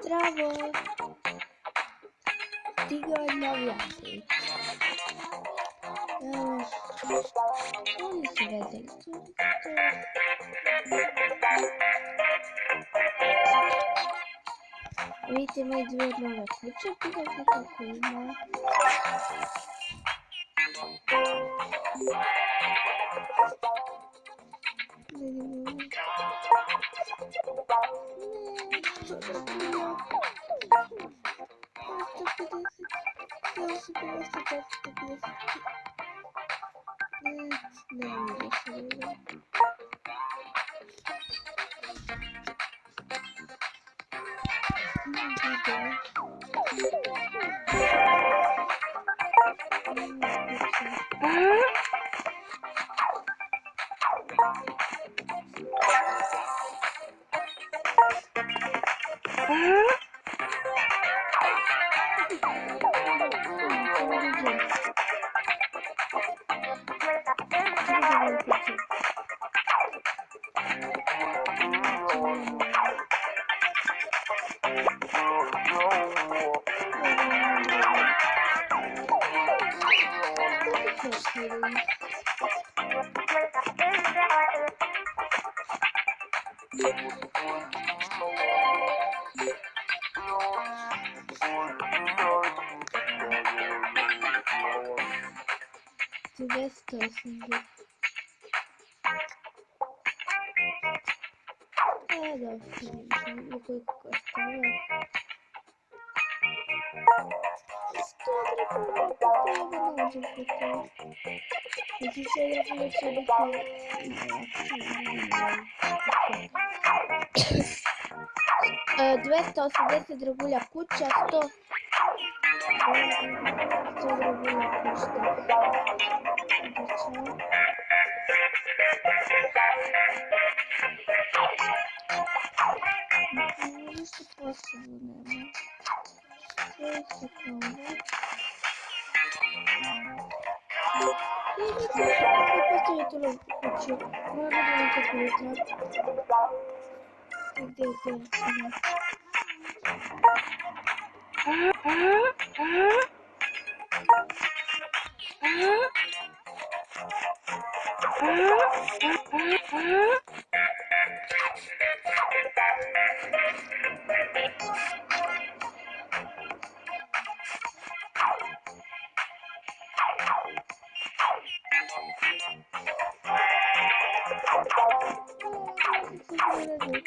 Zdrowo! Digo odmawiamy. On się wezmie. Wiecie, moje dwie nowe klucze, widać taka kurwa. Двести 80 регуля куча 100 регуля куча. Что possible, наверное. 6 секунд. Я тоже хочу. Можно делать какую-то. Где?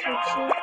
Хочу.